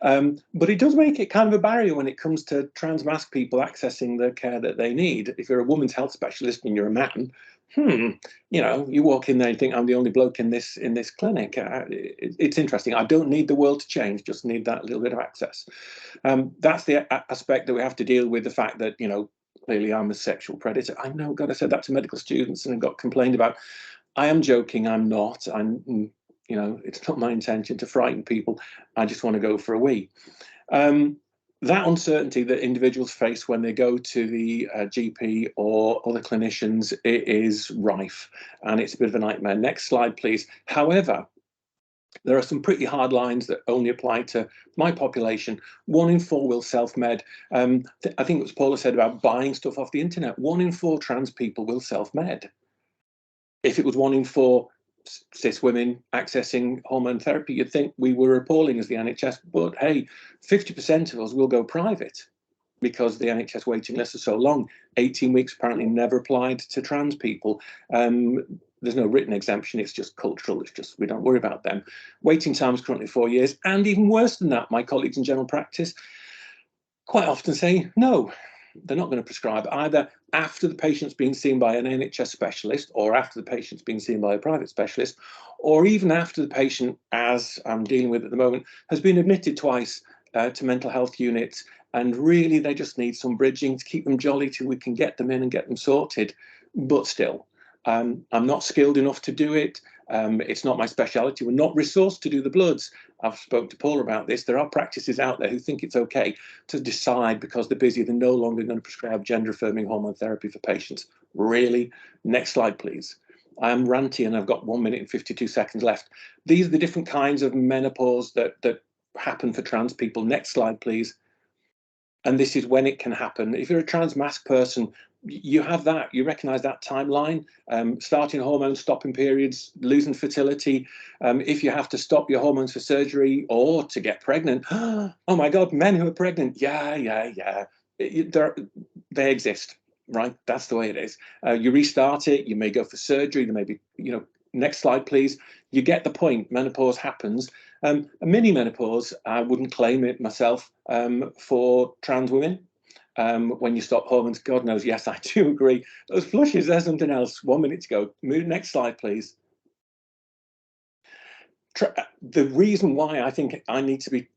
But it does make it kind of a barrier when it comes to trans masc people accessing the care that they need. If you're a women's health specialist and you're a man, you know, you walk in there and think, I'm the only bloke in this clinic. It's interesting. I don't need the world to change, just need that little bit of access. That's the aspect that we have to deal with, the fact that, you know, clearly I'm a sexual predator. I know, God, I said that to medical students and got complained about. I am joking, I'm not. You know, it's not my intention to frighten people. I just want to go for a wee. That uncertainty that individuals face when they go to the GP or other clinicians, it is rife, and it's a bit of a nightmare. Next slide, please. However, there are some pretty hard lines that only apply to my population. 1 in 4 will self-med. I think it was Paula said about buying stuff off the internet. 1 in 4 trans people will self-med. If it was 1 in 4 cis women accessing hormone therapy, you'd think we were appalling as the NHS, but hey, 50% of us will go private because the NHS waiting lists are so long. 18 weeks apparently never applied to trans people. There's no written exemption, it's just cultural, it's just we don't worry about them. Waiting time is currently 4 years, and even worse than that, my colleagues in general practice quite often say no. They're not going to prescribe either after the patient's been seen by an NHS specialist, or after the patient's been seen by a private specialist, or even after the patient, as I'm dealing with at the moment, has been admitted twice to mental health units, and really they just need some bridging to keep them jolly till we can get them in and get them sorted. But still, I'm not skilled enough to do it. It's not my speciality. We're not resourced to do the bloods. I've spoken to Paul about this. There are practices out there who think it's okay to decide, because they're busy, they're no longer going to prescribe gender-affirming hormone therapy for patients. Really? Next slide, please. I am ranty and I've got 1 minute and 52 seconds left. These are the different kinds of menopause that happen for trans people. Next slide, please. And this is when it can happen. If you're a trans masc person, you have that, you recognize that timeline, starting hormones, stopping periods, losing fertility. If you have to stop your hormones for surgery or to get pregnant, oh my God, men who are pregnant, yeah. They exist, right? That's the way it is. You restart it, you may go for surgery, there may be, you know, next slide, please. You get the point, menopause happens. A mini menopause, I wouldn't claim it myself for trans women. When you stop hormones, God knows, yes, I do agree. Those flushes, there's something else. 1 minute to go. Move next slide, please. The reason why I think I need to be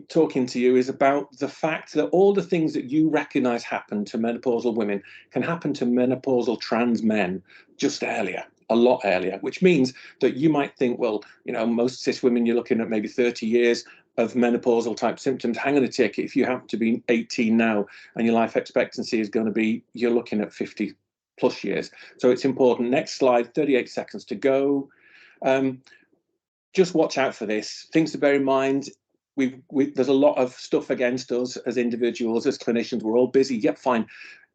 talking to you is about the fact that all the things that you recognise happen to menopausal women can happen to menopausal trans men just earlier, a lot earlier, which means that you might think, well, you know, most cis women, you're looking at maybe 30 years of menopausal type symptoms. Hang on a tick, if you happen to be 18 now and your life expectancy is going to be, you're looking at 50 plus years. So it's important. Next slide, 38 seconds to go. Just watch out for this. Things to bear in mind. There's a lot of stuff against us as individuals, as clinicians. We're all busy. Yep, fine.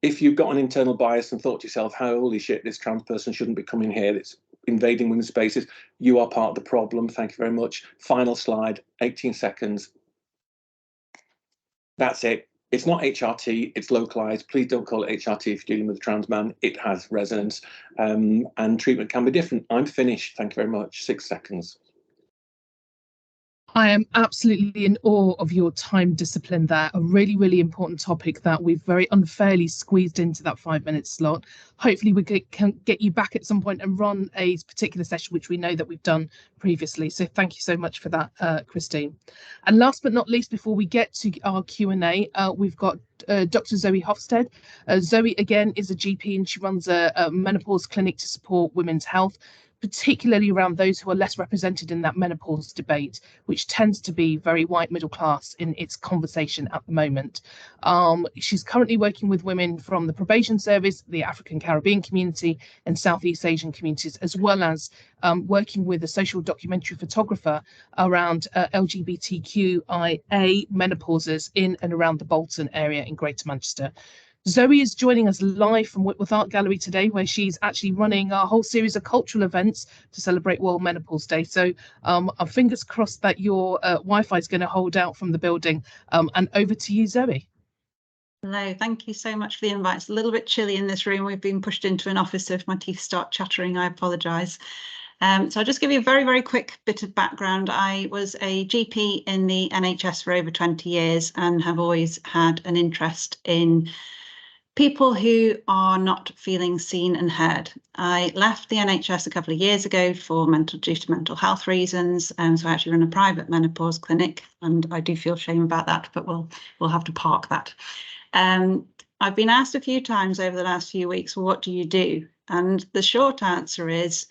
If you've got an internal bias and thought to yourself, holy shit, this trans person shouldn't be coming here, it's invading women's spaces, you are part of the problem. Thank you very much. Final slide, 18 seconds. That's it. It's not HRT, it's localized. Please don't call it HRT if you're dealing with a trans man. It has resonance, and treatment can be different. I'm finished. Thank you very much. 6 seconds. I am absolutely in awe of your time discipline there. A really, really important topic that we've very unfairly squeezed into that 5-minute slot. Hopefully we can get you back at some point and run a particular session, which we know that we've done previously. So thank you so much for that, Christine. And last but not least, before we get to our Q&A, we've got Dr. Zoe Hofstede. Zoe, again, is a GP and she runs a menopause clinic to support women's health, particularly around those who are less represented in that menopause debate, which tends to be very white middle class in its conversation at the moment. She's currently working with women from the probation service, the African Caribbean community and Southeast Asian communities, as well as working with a social documentary photographer around LGBTQIA menopauses in and around the Bolton area in Greater Manchester. Zoe is joining us live from Whitworth Art Gallery today, where she's actually running a whole series of cultural events to celebrate World Menopause Day. So our fingers crossed that your Wi-Fi is going to hold out from the building. And over to you, Zoe. Hello, thank you so much for the invite. It's a little bit chilly in this room. We've been pushed into an office, so if my teeth start chattering, I apologise. So I'll just give you a very, very quick bit of background. I was a GP in the NHS for over 20 years and have always had an interest in people who are not feeling seen and heard. I left the NHS a couple of years ago due to mental health reasons. So I actually run a private menopause clinic, and I do feel shame about that, but we'll have to park that. I've been asked a few times over the last few weeks, well, what do you do? And the short answer is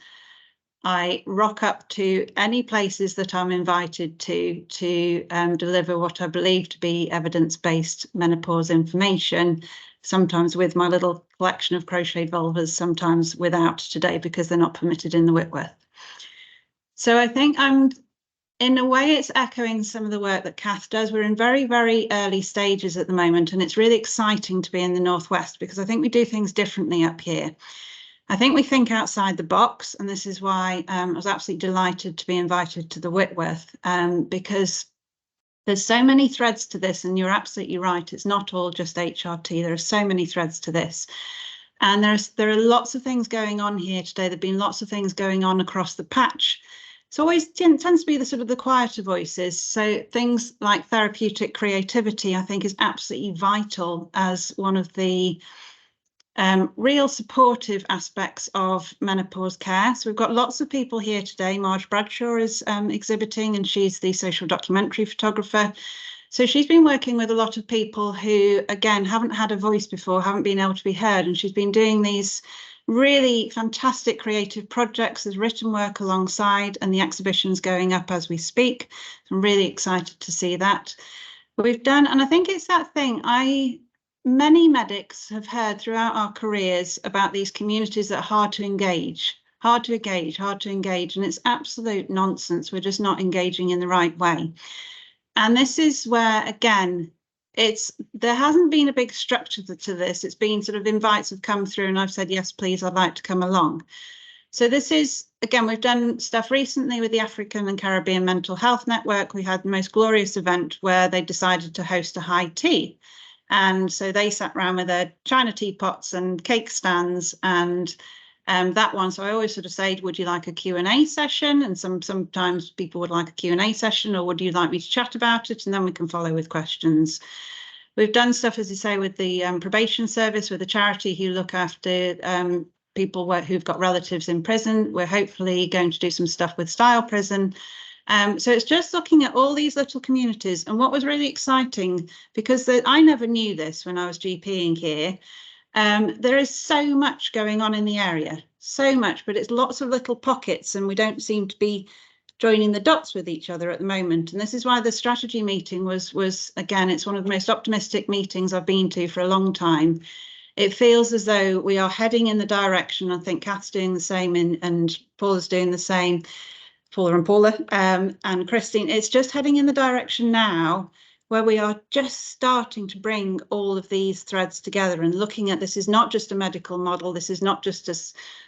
I rock up to any places that I'm invited to deliver what I believe to be evidence-based menopause information, sometimes with my little collection of crocheted vulvas, sometimes without today because they're not permitted in the Whitworth. So I think in a way, it's echoing some of the work that Cath does. We're in very, very early stages at the moment, and it's really exciting to be in the Northwest because I think we do things differently up here. I think we think outside the box, and this is why I was absolutely delighted to be invited to the Whitworth, because there's so many threads to this, and you're absolutely right. It's not all just HRT. There are so many threads to this. And there are lots of things going on here today. There have been lots of things going on across the patch. It always tends to be the sort of the quieter voices. So things like therapeutic creativity, I think, is absolutely vital as one of the real supportive aspects of menopause care. So we've got lots of people here today. Marge Bradshaw is exhibiting, and she's the social documentary photographer. So she's been working with a lot of people who, again, haven't had a voice before, haven't been able to be heard. And she's been doing these really fantastic creative projects. There's written work alongside, and the exhibition's going up as we speak. I'm really excited to see that. We've done, and I think it's that thing, many medics have heard throughout our careers about these communities that are hard to engage, and it's absolute nonsense. We're just not engaging in the right way. And this is where, again, there hasn't been a big structure to this. It's been sort of invites have come through and I've said, yes, please, I'd like to come along. So this is, again, we've done stuff recently with the African and Caribbean Mental Health Network. We had the most glorious event where they decided to host a high tea. And so they sat around with their china teapots and cake stands and that one. So I always sort of say, would you like a Q&A session? And sometimes people would like a Q&A session, or would you like me to chat about it? And then we can follow with questions. We've done stuff, as you say, with the probation service, with the charity who look after people who've got relatives in prison. We're hopefully going to do some stuff with Style Prison. So it's just looking at all these little communities. And what was really exciting, because I never knew this when I was GPing here, there is so much going on in the area, so much, but it's lots of little pockets and we don't seem to be joining the dots with each other at the moment. And this is why the strategy meeting was again, it's one of the most optimistic meetings I've been to for a long time. It feels as though we are heading in the direction. I think Cath's doing the same and Paula's doing the same. Paula and Christine, it's just heading in the direction now where we are just starting to bring all of these threads together and looking at this is not just a medical model, this is not just a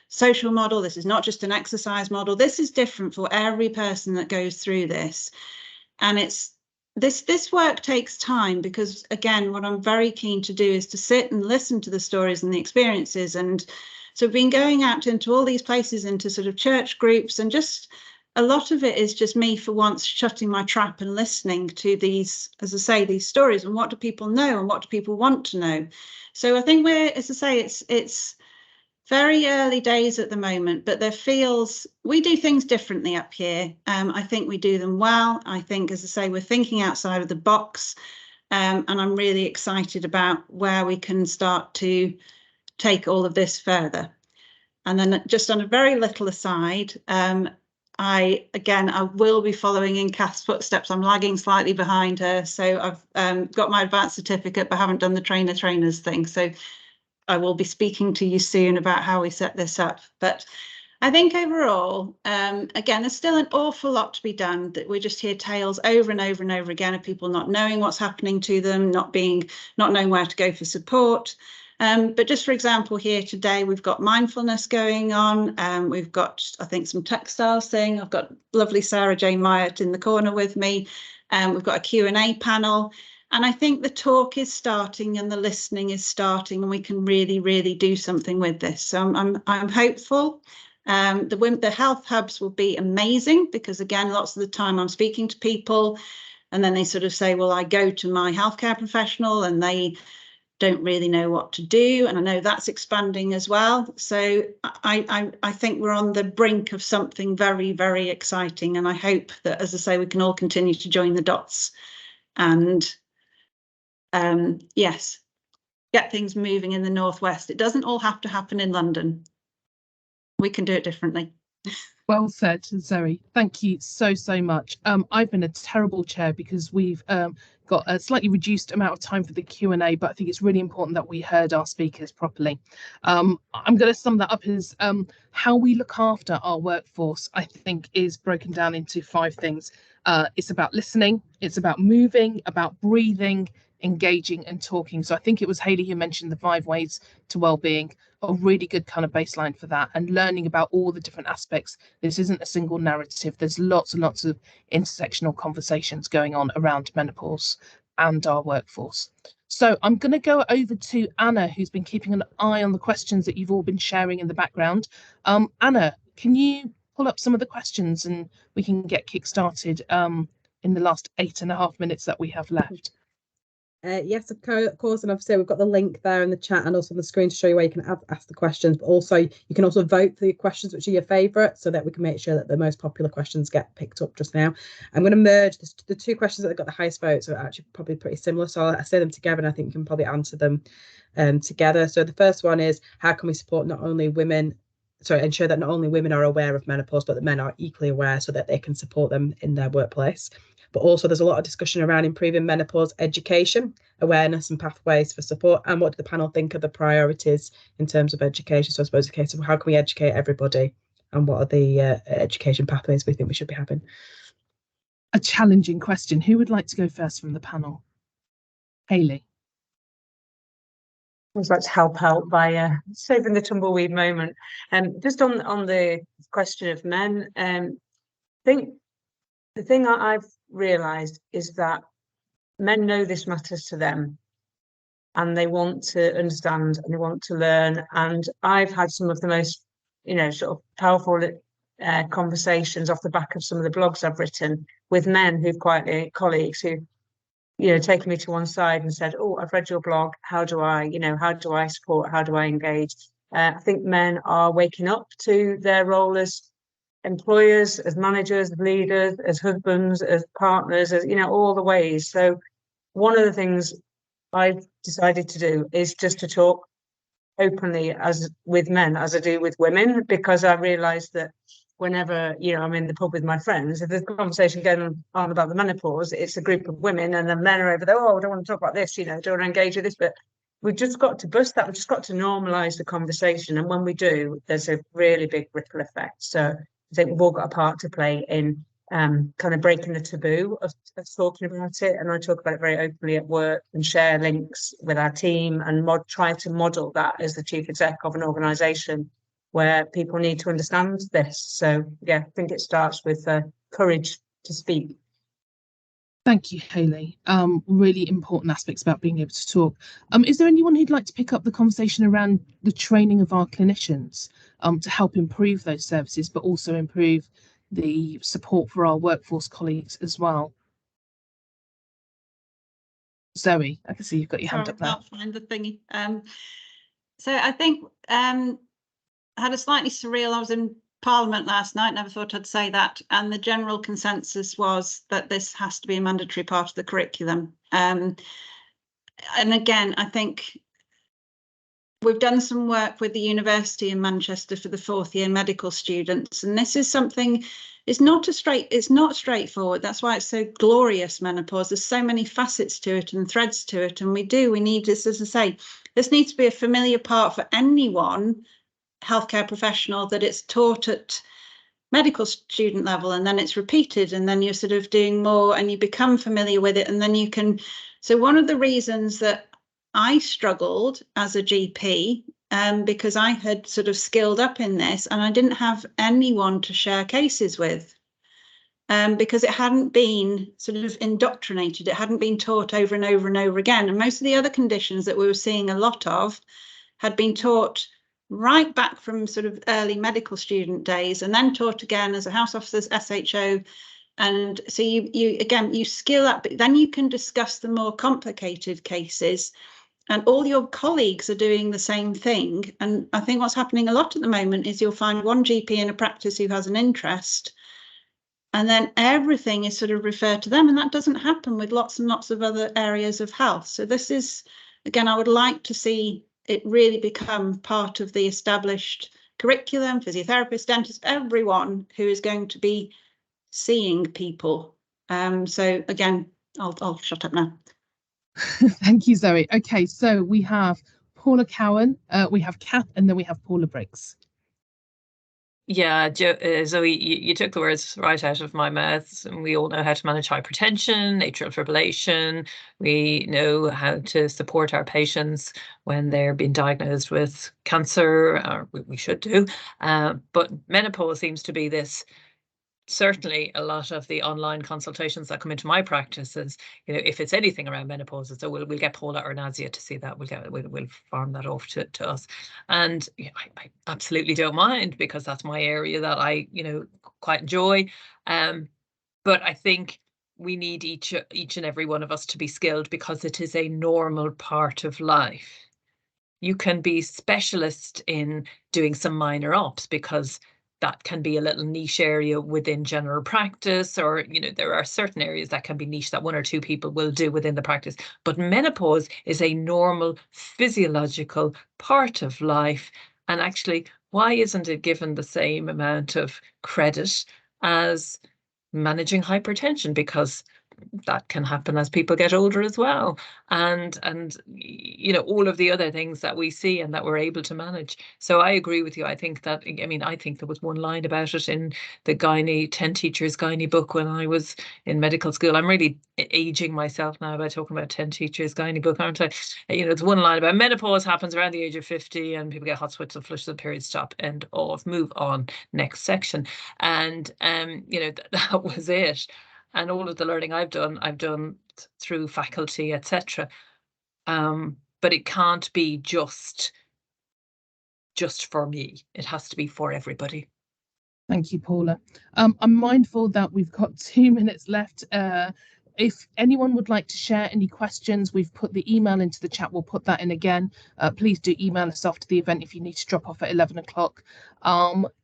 social model, this is not just an exercise model, this is different for every person that goes through this. And it's this work takes time because, again, what I'm very keen to do is to sit and listen to the stories and the experiences. And so I've been going out into all these places, into sort of church groups, and just a lot of it is just me for once shutting my trap and listening to these, as I say, these stories and what do people know and what do people want to know. So I think we're, as I say, it's very early days at the moment, but we do things differently up here. I think we do them well. I think, as I say, we're thinking outside of the box, and I'm really excited about where we can start to take all of this further. And then just on a very little aside, I will be following in Cath's footsteps. I'm lagging slightly behind her. So I've got my advanced certificate, but haven't done the trainers thing. So I will be speaking to you soon about how we set this up. But I think overall, again, there's still an awful lot to be done. That we just hear tales over and over and over again of people not knowing what's happening to them, not knowing where to go for support. But just for example, here today, we've got mindfulness going on. We've got, I think, some textiles thing. I've got lovely Sarah Jane Myatt in the corner with me. We've got a Q&A panel. And I think the talk is starting and the listening is starting, and we can really, really do something with this. So I'm hopeful. The health hubs will be amazing because, again, lots of the time I'm speaking to people and then they sort of say, well, I go to my healthcare professional and they don't really know what to do. And I know that's expanding as well. So I think we're on the brink of something very, very exciting. And I hope that, as I say, we can all continue to join the dots and yes, get things moving in the Northwest. It doesn't all have to happen in London. We can do it differently. Well said, Zoe. Thank you so much. I've been a terrible chair because we've got a slightly reduced amount of time for the Q&A, but I think it's really important that we heard our speakers properly. I'm going to sum that up as how we look after our workforce, I think, is broken down into 5 things. It's about listening, it's about moving, about breathing, engaging and talking. So I think it was Hayley who mentioned the 5 ways to wellbeing, a really good kind of baseline for that, and learning about all the different aspects. This isn't a single narrative. There's lots and lots of intersectional conversations going on around menopause and our workforce. So I'm going to go over to Anna, who's been keeping an eye on the questions that you've all been sharing in the background. Anna, can you pull up some of the questions and we can get kick-started in the last 8.5 minutes that we have left? Yes, of course, and obviously we've got the link there in the chat and also on the screen to show you where you can ask the questions, but also you can also vote for the questions which are your favourite so that we can make sure that the most popular questions get picked up just now. I'm going to merge the 2 questions that got the highest votes are actually probably pretty similar, so I'll say them together and I think you can probably answer them together. So the first one is, how can we support ensure that not only women are aware of menopause but that men are equally aware so that they can support them in their workplace. But also there's a lot of discussion around improving menopause education, awareness and pathways for support. And what do the panel think of the priorities in terms of education? So I suppose a case of how can we educate everybody and what are the education pathways we think we should be having? A challenging question. Who would like to go first from the panel? Hayley. I was about to help out by saving the tumbleweed moment. Just on the question of men, I think the thing I've realised is that men know this matters to them and they want to understand and they want to learn. And I've had some of the most, sort of powerful conversations off the back of some of the blogs I've written with men colleagues who, taken me to one side and said, oh, I've read your blog. How do I support? How do I engage? I think men are waking up to their role as employers, as managers, as leaders, as husbands, as partners, as all the ways. So one of the things I've decided to do is just to talk openly as with men as I do with women, because I realise that whenever I'm in the pub with my friends, if there's a conversation going on about the menopause, it's a group of women and the men are over there, oh, I don't want to talk about this, don't want to engage with this, but we've just got to bust that. We've just got to normalise the conversation, and when we do, there's a really big ripple effect. So I think we've all got a part to play in kind of breaking the taboo of talking about it. And I talk about it very openly at work and share links with our team and try to model that as the chief exec of an organisation where people need to understand this. So, yeah, I think it starts with courage to speak. Thank you, Hayley. Really important aspects about being able to talk. Is there anyone who'd like to pick up the conversation around the training of our clinicians to help improve those services, but also improve the support for our workforce colleagues as well? Zoe, I can see you've got your hand up there. I can't find the thingy. So I think I had a slightly surreal, I was in Parliament last night, never thought I'd say that, and the general consensus was that this has to be a mandatory part of the curriculum. And again, I think we've done some work with the University in Manchester for the 4th year medical students, and this is something, it's not straightforward. That's why it's so glorious, menopause. There's so many facets to it and threads to it, and we need this, as I say, this needs to be a familiar part for anyone, healthcare professional, that it's taught at medical student level and then it's repeated and then you're sort of doing more and you become familiar with it, and then you can. So one of the reasons that I struggled as a GP, because I had sort of skilled up in this and I didn't have anyone to share cases with, because it hadn't been sort of indoctrinated, it hadn't been taught over and over and over again. And most of the other conditions that we were seeing a lot of had been taught right back from sort of early medical student days, and then taught again as a house officer's SHO. And so you skill up, but then you can discuss the more complicated cases, and all your colleagues are doing the same thing. And I think what's happening a lot at the moment is you'll find one GP in a practice who has an interest, and then everything is sort of referred to them, and that doesn't happen with lots and lots of other areas of health. So this is, again, I would like to see it really become part of the established curriculum, physiotherapists, dentists, everyone who is going to be seeing people. So again, I'll shut up now. Thank you, Zoe. Okay, so we have Paula Cowan, we have Cath, and then we have Paula Briggs. Yeah, Zoe, you took the words right out of my mouth. And we all know how to manage hypertension, atrial fibrillation. We know how to support our patients when they're being diagnosed with cancer, or we should do. But menopause seems to be this. Certainly a lot of the online consultations that come into my practice is, if it's anything around menopause, so we'll get Paula or Nazia to see that. We'll farm that off to us. And I absolutely don't mind, because that's my area that I, quite enjoy. But I think we need each and every one of us to be skilled, because it is a normal part of life. You can be specialist in doing some minor ops, because that can be a little niche area within general practice, or, there are certain areas that can be niche that one or two people will do within the practice. But menopause is a normal physiological part of life. And actually, why isn't it given the same amount of credit as managing hypertension? Because that can happen as people get older as well, and all of the other things that we see and that we're able to manage. So I agree with you. I think that, I think there was one line about it in the gynae 10 teachers gynae book when I was in medical school. I'm really aging myself now by talking about 10 teachers gynae book, aren't I? It's one line about menopause happens around the age of 50 and people get hot sweats and flushes, the period stop, end of, move on, next section. And that was it. And all of the learning I've done through faculty, etc. But it can't be just for me. It has to be for everybody. Thank you, Paula. I'm mindful that we've got 2 minutes left. If anyone would like to share any questions, we've put the email into the chat. We'll put that in again. Please do email us after the event if you need to drop off at 11 o'clock.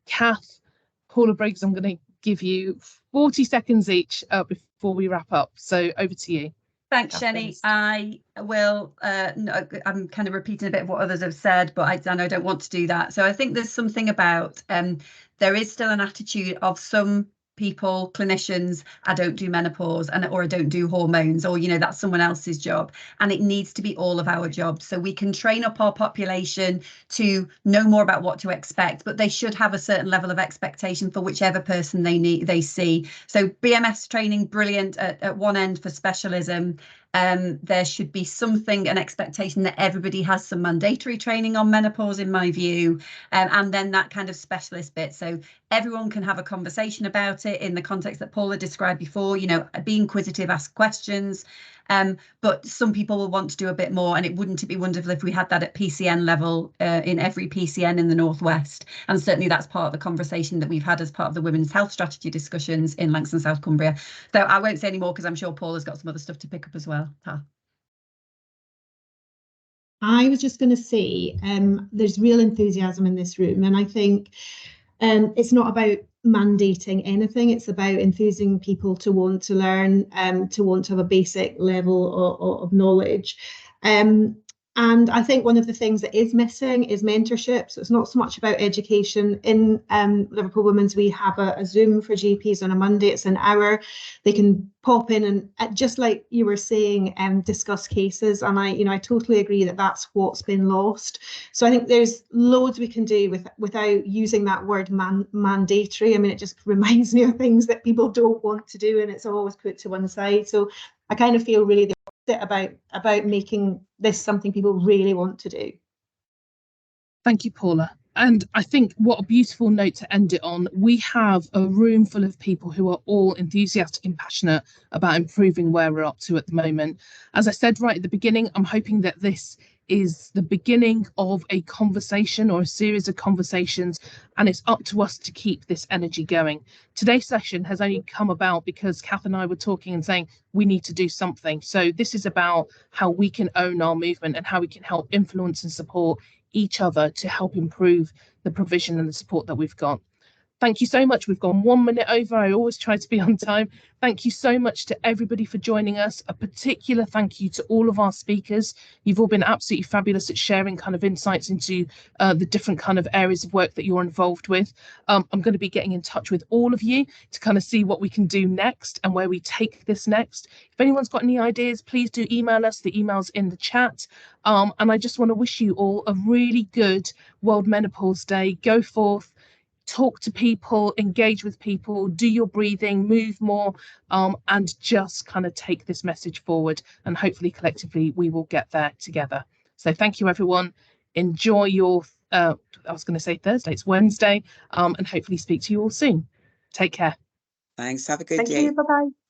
Cath, Paula Briggs, I'm going to give you 40 seconds each before we wrap up. So over to you. Thanks, Sheni. I will, I'm kind of repeating a bit of what others have said, but I don't want to do that. So I think there's something about, there is still an attitude of some people, clinicians, I don't do menopause, or I don't do hormones, or that's someone else's job, and it needs to be all of our jobs. So we can train up our population to know more about what to expect, but they should have a certain level of expectation for whichever person they see. So BMS training, brilliant at one end for specialism. There should be an expectation that everybody has some mandatory training on menopause, in my view, and then that kind of specialist bit. So everyone can have a conversation about it in the context that Paula described before, be inquisitive, ask questions. But some people will want to do a bit more, and it wouldn't be wonderful if we had that at PCN level in every PCN in the Northwest. And certainly that's part of the conversation that we've had as part of the Women's Health Strategy discussions in Langston South Cumbria. So I won't say any more because I'm sure Paula's got some other stuff to pick up as well. I was just going to say there's real enthusiasm in this room, and I think it's not about mandating anything. It's about enthusing people to want to learn, to want to have a basic level of knowledge. And I think one of the things that is missing is mentorship. So it's not so much about education. In Liverpool Women's, we have a Zoom for GPs on a Monday. It's an hour. They can pop in and, just like you were saying, discuss cases. And I totally agree that that's what's been lost. So I think there's loads we can do without using that word mandatory. I mean, it just reminds me of things that people don't want to do, and it's always put to one side. So I kind of feel really about making this something people really want to do. Thank you, Paula. And I think what a beautiful note to end it on. We have a room full of people who are all enthusiastic and passionate about improving where we're up to at the moment. As I said right at the beginning, I'm hoping that this is the beginning of a conversation or a series of conversations, and it's up to us to keep this energy going. Today's session has only come about because Cath and I were talking and saying we need to do something. So this is about how we can own our movement and how we can help influence and support each other to help improve the provision and the support that we've got. Thank you so much. We've gone 1 minute over. I always try to be on time. Thank you so much to everybody for joining us. A particular thank you to all of our speakers. You've all been absolutely fabulous at sharing kind of insights into the different kind of areas of work that you're involved with. I'm going to be getting in touch with all of you to kind of see what we can do next and where we take this next. If anyone's got any ideas, please do email us. The email's in the chat. And I just want to wish you all a really good World Menopause Day. Go forth. Talk to people, engage with people, do your breathing, move more, and just kind of take this message forward. And hopefully collectively we will get there together. So thank you, everyone. Enjoy your, I was going to say Thursday, it's Wednesday, and hopefully speak to you all soon. Take care. Thanks. Have a good Thank day. you. Bye-bye.